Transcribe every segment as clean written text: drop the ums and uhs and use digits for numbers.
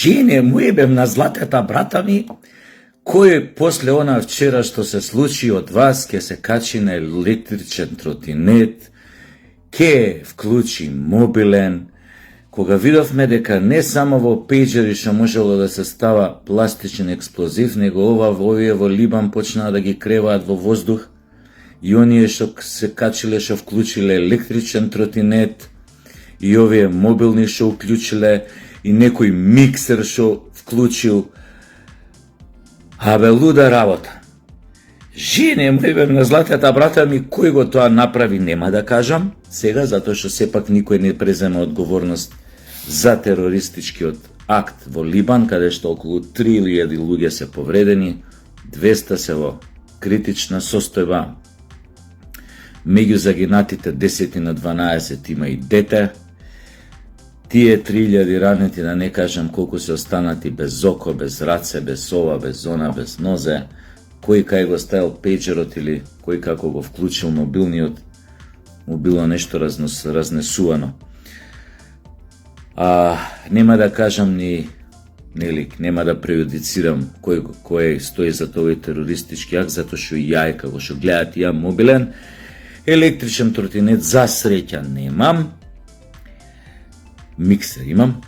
Жене, му ебем на златата, брата ми, кој после она вчера што се случи од вас ќе се качи на електричен тротинет, ќе вклучи мобилен, кога видовме дека не само во пејџери што можело да се става пластичен експлозив, него овие во Либан почнаа да ги креваат во воздух, и оние што се качиле, што вклучиле електричен тротинет, и овие мобилни што уклучиле, и некој миксер што вклучил. Абе, луда работа. Жене, мебем на златата, брата ми, кој го тоа направи, нема да кажам сега, затоа што сепак никој не презема одговорност за терористичкиот акт во Либан, каде што околу 3000 луѓе се повредени, 200 се во критична состојба. Меѓу загинатите 10 на 12 има и дете. Тие 3000 ранети, да не кажам колку се останати без око, без раце, без ова, без зона, без нозе, кој кај го ставил пејџерот или кој како го вклучил мобилниот, му било нешто разнесувано. Нема да кажам нема да преюдицирам кој стои за тој терористички акт, затоа што ја како што гледат ја мобилен, електричен тротинет за среќа немам, миксер имам,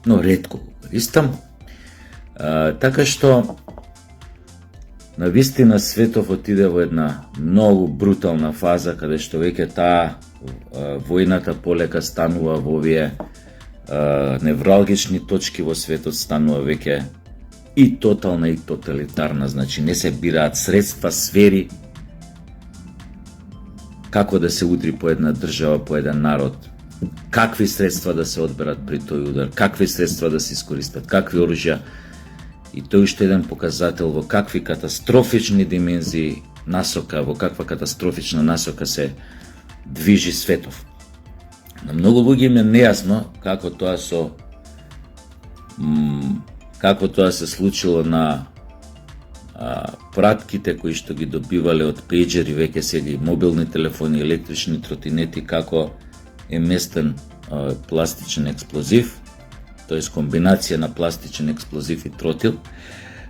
но ретко го користам. Така што навистина светов отиде во една многу брутална фаза, каде што веќе таа војната полека станува во овие невралгични точки во светот, станува веќе и тотална и тоталитарна, значи не се бираат средства, сфери како да се удри по една држава, по еден народ, какви средства да се одберат при тој удар, какви средства да се искористат, какви оружја. И тој уште еден показател во какви катастрофични димензии насока, во каква катастрофична насока се движи светов. На многу луѓе им е нејасно како тоа се случило на пратките кои што ги добивале од пејџери, веќе сега и мобилни телефони, електрични тротинети, како е местен пластичен експлозив, тоест комбинација на пластичен експлозив и тротил.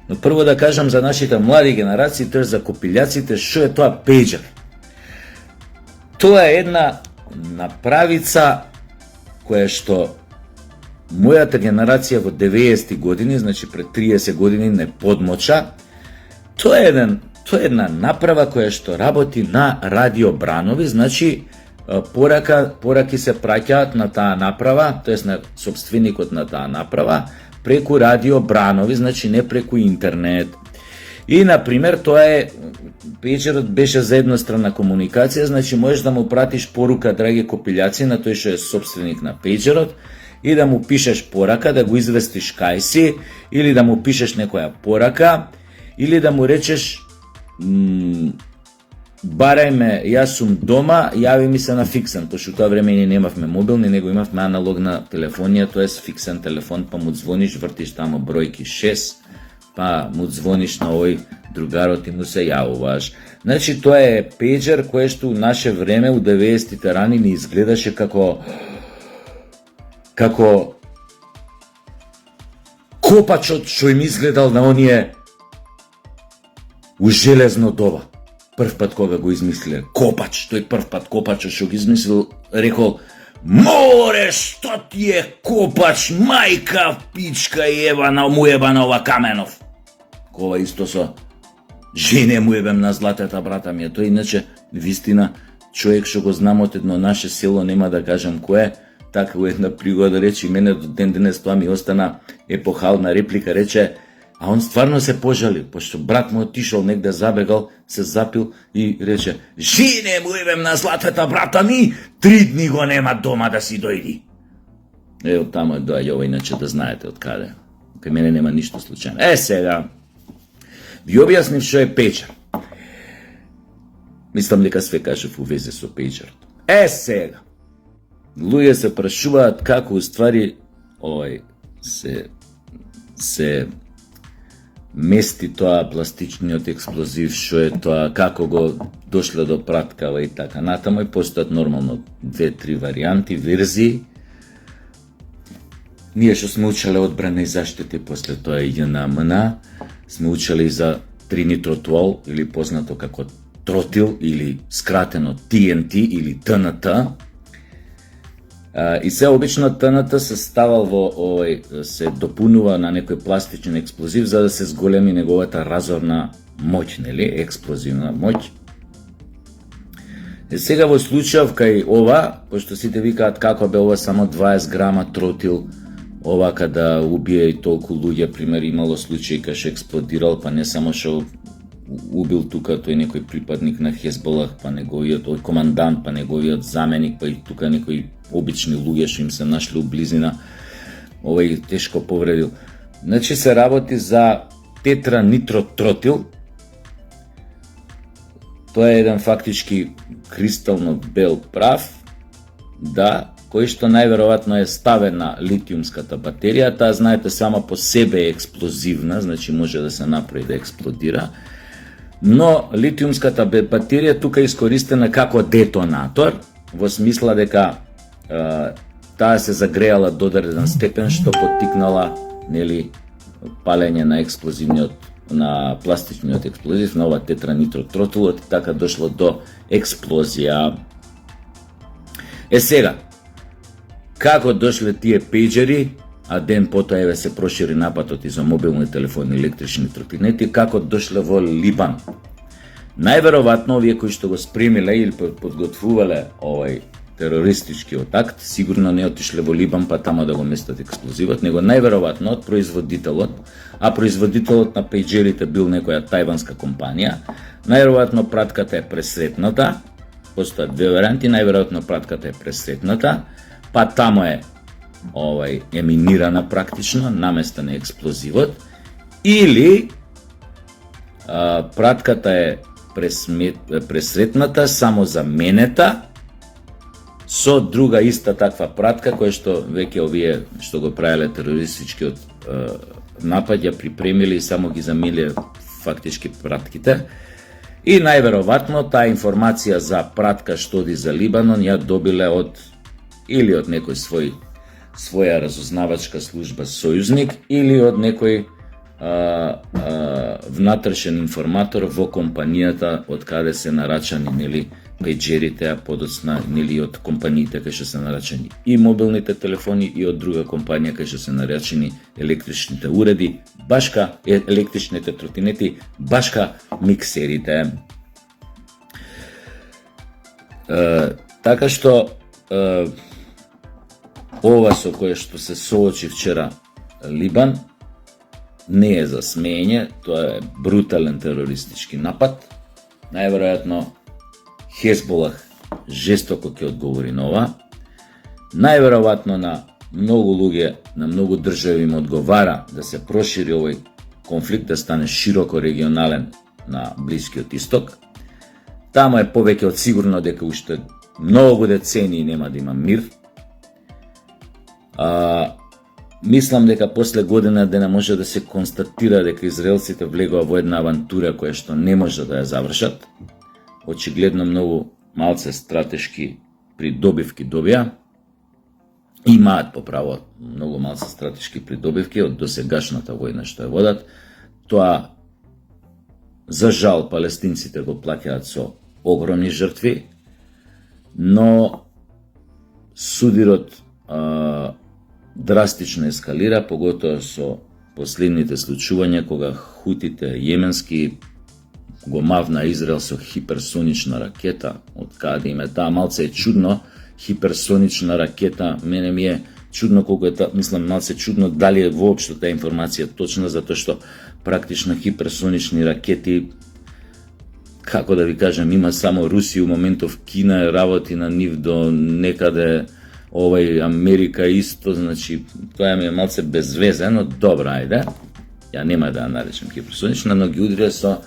Но прво да кажам за нашите млади генерации, тоест за копилјаците, што е тоа пејџер. Тоа е една направица која што мојата генерација во 90-ти години, значи пред 30 години, не подмоча. Тоа е една направа која што работи на радиобранови, значи пораки се праќаат на таа направа, тоест на собственикот на таа направа, преку радиобранови, значи не преку интернет. И, например, тоа е, пејџерот беше за едностранна комуникација, значи можеш да му пратиш порука, драги копилјаци, на тој што е собственик на пејџерот, и да му пишеш порака, да го известиш кај си, или да му пишеш некоја порака, или да му речеш барај ме, јас сум дома, јави ми се на фиксен, пошто тоа време ние немавме мобилни, него имавме аналогна телефонија, тоест фиксен телефон, па му звониш, вртиш тамо бројки 6, па му звониш на овој другарот и му се јавуваш. Значи тоа е пејџер кој што у наше време, у 90-тите рани, не изгледаше како копачот што им изгледал на оние у железно доба. Прв пат кога го измислиле копач, тој прв пат копачот што го измислил, рекол: "Море, што ти е копач, мајка пичка ебана, му ебана ова Каменов." Кова исто со "Жене, му ебем на златата, брата ми." Тој иначе вистина човек што го знам од едно наше село, нема да кажам кое, така во една пригода рече, мене до ден денес тоа ми остана епохална реплика, рече, а он стварно се пожали, пошто брат му отишол негде, забегал, се запил и рече: "Жене, му ебем на златата, брата ми, 3 дни го нема дома да си дојди." Од тамо доаѓа ова, иначе да знаете од каде. Кај мене нема ништо случајно. Сега ви објаснив што е пејџер. Мислам дека све кажав у везе со пејџерот. Сега луѓе се прашуваат како уствари се мести тоа пластичниот експлозив, што е тоа, како го дошле до праткава и така натаму, и постојат нормално 2-3 варијанти, верзии. Ние што сме учеле одбрана и заштити после тоа ЈНМН, сме учели за тринитротуол или познато како тротил или скратено TNT или ТНТ. И се обично ТНТ се ставал се допунува на некој пластичен експлозив за да се зголеми неговата разорна моќ, нели, експлозивна моќ. Сега во случајов кај ова, пошто сите викаат како бе ова само 20 грама тротил, ова када убие и толку луѓе, пример имало случај кај што експлодирал, па не само што убил тука тој некој припадник на Хезболах, па неговиот командант, па неговиот заменик, па и тука некои обични луѓе што им се нашли у близина, овој тешко повредил. Значи се работи за тетранитротротил. Тоа е еден фактички кристално бел прав, да, кој што најверојатно е ставен на литиумската батерија. Таа, знаете, сама по себе е експлозивна, значи може да се направи да експлодира, но литиумската батерија тука е искористена како детонатор, во смисла дека таа се загреала до одреден степен што поттикнала, нели, палење на експлозивниот, на пластичниот експлозив, на ова тетранитротротилот, и така дошло до експлозија. Сега, како дошле тие пејджери, а ден потоа еве се прошири нападот и за мобилни телефони, електрични тротинети, како дошле во Либан? Најверојатно овие кои што го спремиле или подготвувале овој терористичкиот акт, сигурно не отишле во Либан па тамо да го местат експлозивот, него најверојатно од производителот, а производителот на пејджерите бил некоја тајванска компанија, најверојатно пратката е пресретната, постојат две варианти, најверојатно пратката е пресретната, па тамо е еминирана практично, наместен е експлозивот, или пратката е пресретната, само заменета со друга иста таква пратка, која што веќе овие што го правеле терористичкиот напад ја припремиле и само ги замениле фактички пратките. И најверојатно таа информација за пратка што оди за Либанон ја добиле од или од некој своја разузнавачка служба сојузник или од некој внатрешен информатор во компанијата од каде се нарачани, нели, пејджерите, а подоцна, нели, од компаниите кај што се нарачани и мобилните телефони и од друга компанија кај што се нарачани електричните уреди, башка електричните тротинети, башка миксерите. Така што ова со кое што се соочи вчера Либан не е за смеење, тоа е брутален терористички напад. Најверојатно Хезболах жестоко ќе одговори на ова. Најверојатно на многу луѓе, на многу држави им одговара да се прошири овој конфликт, да стане широко регионален на Блискиот Исток. Тамо е повеќе од сигурно дека уште многу децении нема да има мир. Мислам дека после година дена може да се констатира дека израелците влегоа во една авантура која што не може да ја завршат. Очигледно многу малце стратешки придобивки добија. Имаат поправо многу малце стратешки придобивки од досегашната војна што ја водат. Тоа, за жал, палестинците го плаќаат со огромни жртви, но судирот драстично ескалира, поготоа со последните случувања кога хутите јеменски го мавна Израел со хиперсонична ракета, од каде им е таа, малце е чудно, хиперсонична ракета, мене ми е чудно колку е таа, мислам малце чудно дали е воопшто таа информација точна, затоа што практично хиперсонични ракети, како да ви кажам, има само Русија у моментов, Кина работи на нив до некаде, Америка исто, значи тоа ми е малце безвезе, но добро, ајде. Ја нема да ја наречам хиперсонична, но ги удрија со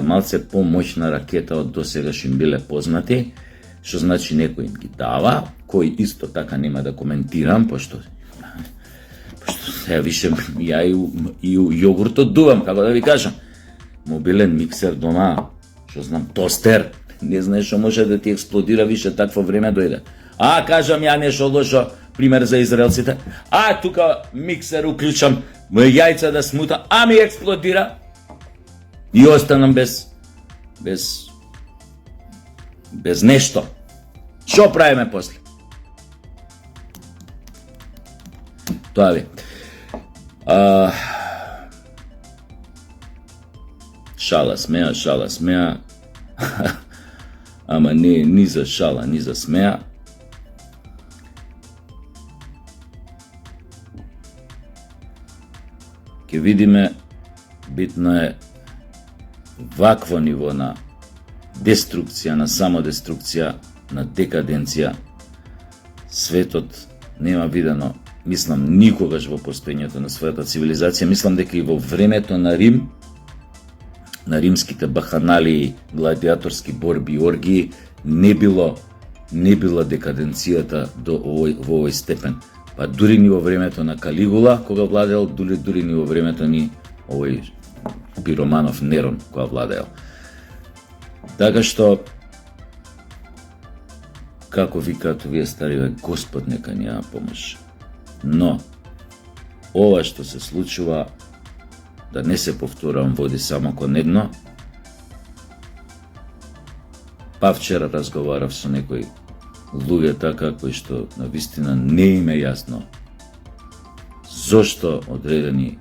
малце помоćна ракета од досегаш им биле познати, што значи некој им ги дава, кој исто така нема да коментирам, пошто сега више ја и јогуртот дувам, како да ви кажам. Мобилен миксер дома, што знам, тостер, не знаеш што може да ти експлодира, више такво време дојде. Кажам ја нешто лошо, пример за израелците. А тука миксер уклучам, јајца да смута, а ми експлодира и останам без нешто. Што правиме после? Тоа ви. Шала смеа, ама не ни за шала, ни за смеа. Ке видиме, битно е вакво ниво на деструкција, на самодеструкција, на декаденција. Светот нема видено, мислам, никогаш во постоењето на својата цивилизација. Мислам дека и во времето на Рим, на римските баханалии, гладиаторски борби и оргии, не било декаденцијата во овој степен. Па дури ни во времето на Калигула, кога владеел, дури ни во времето ни овој пироманов Нерон, кога владеел. Така што, како викаат овие стариве, Господ нека ни ја поможе. Но, ова што се случува, да не се повторам, води само кон едно. Па вчера разговарав со некои луѓе така, кои што навистина не им е јасно зошто одредени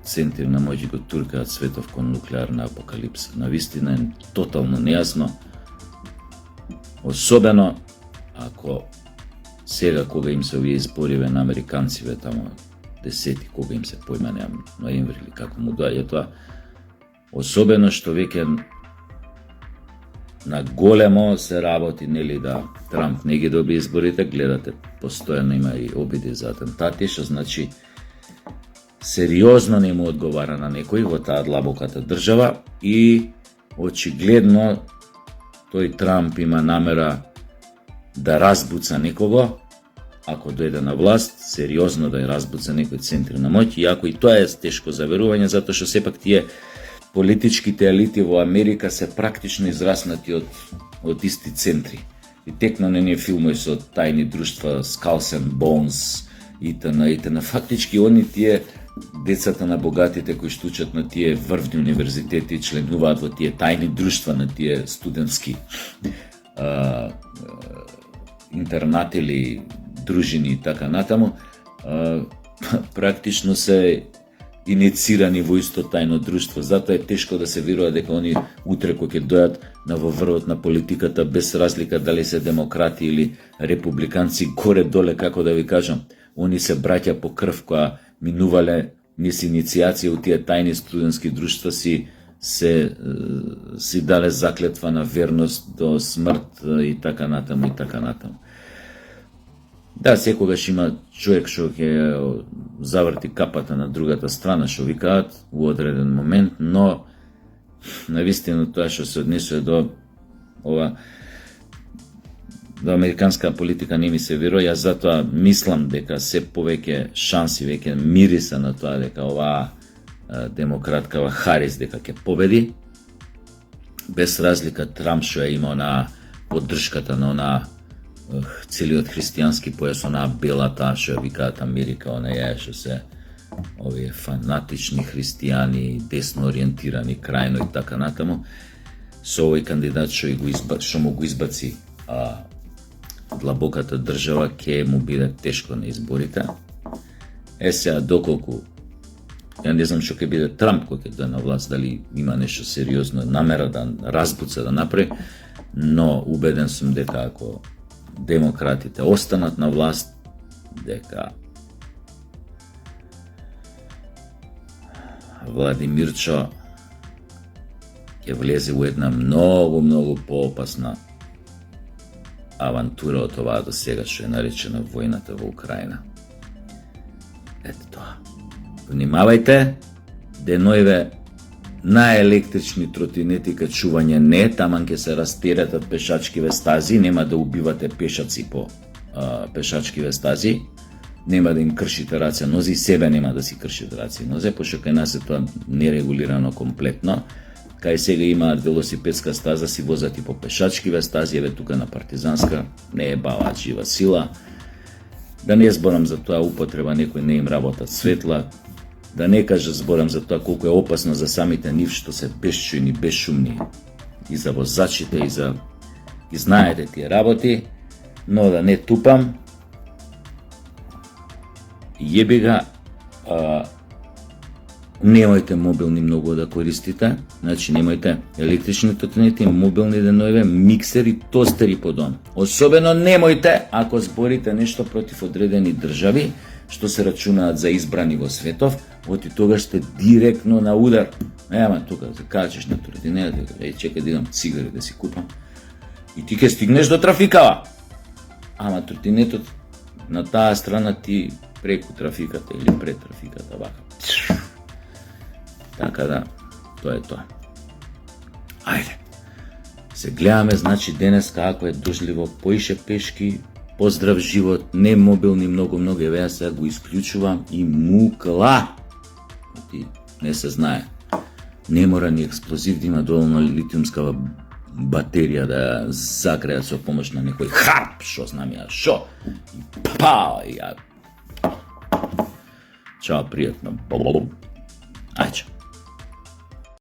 центри на моќ го туркаат светов кон нуклеарна апокалипса. Навистина е тотално нејасно, особено ако сега кога им се овие избориве на американциве тамо 10, кога им се поименеа ноември или како му доаѓа тоа, особено што веќе на големо се работи, нели, да Трамп не ги доби изборите, гледате, постојано има и обиди за атентати, што значи сериозно не му одговара на некој во таа длабоката држава и очигледно тој Трамп има намера да разбуца некого, ако дојде на власт, сериозно да ја разбуца некој центри на моќ, иако и тоа е тешко за верување, затоа што сепак тие политичките елити во Америка се практично израснати од исти центри. И текно на ние филмови со тајни друштва, Skulls and Bones, итн. Фактички они тие децата на богатите кои што учат на тие врвни универзитети, членуваат во тие тајни друштва на тие студентски интернати или дружини и така натаму, практично се иницирани во исто тајно друштво. Затоа е тешко да се верува дека они утре кога ќе дојат на во врвот на политиката, без разлика дали се демократи или републиканци, горе-доле, како да ви кажам, они се браќа по крв, која минувале низ иницијација у тие тајни студентски друштва си дале заклетва на верност до смрт и така натаму и така натаму. Да, секогаш има човек што ќе заврти капата на другата страна, што викаат, во одреден момент, но навистина тоа што се однесува до американска политика не ми се верува. Јас затоа мислам дека се повеќе шанси, веќе мириса на тоа дека оваа демократкава Харис дека ќе победи, без разлика Трамп што е имao на поддршката на онаа целиот христијански појас, онаа белата што викаат Америка, онаа што се овие фанатични христијани, десно ориентирани, крајно и така натаму, со овој кандидат што му го избаци длабоката држава, ќе му биде тешко на изборите. Сега доколку ја не знам што ќе биде Трамп кој ќе дојде на власт, дали има нешто сериозно намера да разбуца да направи, но убеден сум дека ако демократите останат на власт, дека Владимирчо ќе влезе во една многу поопасна авантура од оваа до сега што е наречена војната во Украина. Ето тоа. Внимавајте, денојве на електрични тротинети качување не, таман ќе се растеретат пешачкиве стази, нема да убивате пешаци по пешачкиве стази, нема да им кршите раце нозе и себе нема да си кршите раце нозе, пошто кај нас е тоа нерегулирано комплетно. Кај сега имаат велосипедска стаза, си возат и по пешачкиве стази, еве тука на Партизанска, не е бава жива сила. Да не зборам за тоа употреба, некои не им работат светла, да не кажа зборам за тоа колку е опасно за самите нив што се безчујни, безшумни и за возачите и за ги знаете тие работи, но да не тупам. Јеби га, немојте мобилни многу да користите, значи немојте електрични тротинети, мобилни денојве, миксери, тостери по дом. Особено немојте ако зборите нешто против одредени држави, што се рачунаат за избрани во светов, оти тогаш сте директно на удар. Ама тука се качеш на тротинета, чекај да идам цигари да си купам. И ти ќе стигнеш до трафикава. Ама тротинетот на таа страна ти преку трафиката или пред трафиката вака. Така да, тоа е тоа. Ајде. Се гледаме, значи денеска ако е дожливо, поише пешки, поздрав живот, не мобилни многу, еве ја сега го исклучувам и мукла. Ти не се знае. Не мора ни експлозив да има доволно литиумска батерија да загреат со помош на некој харп, шо знам ја, шо? И па, ја. Чао, пријатно. Ајде.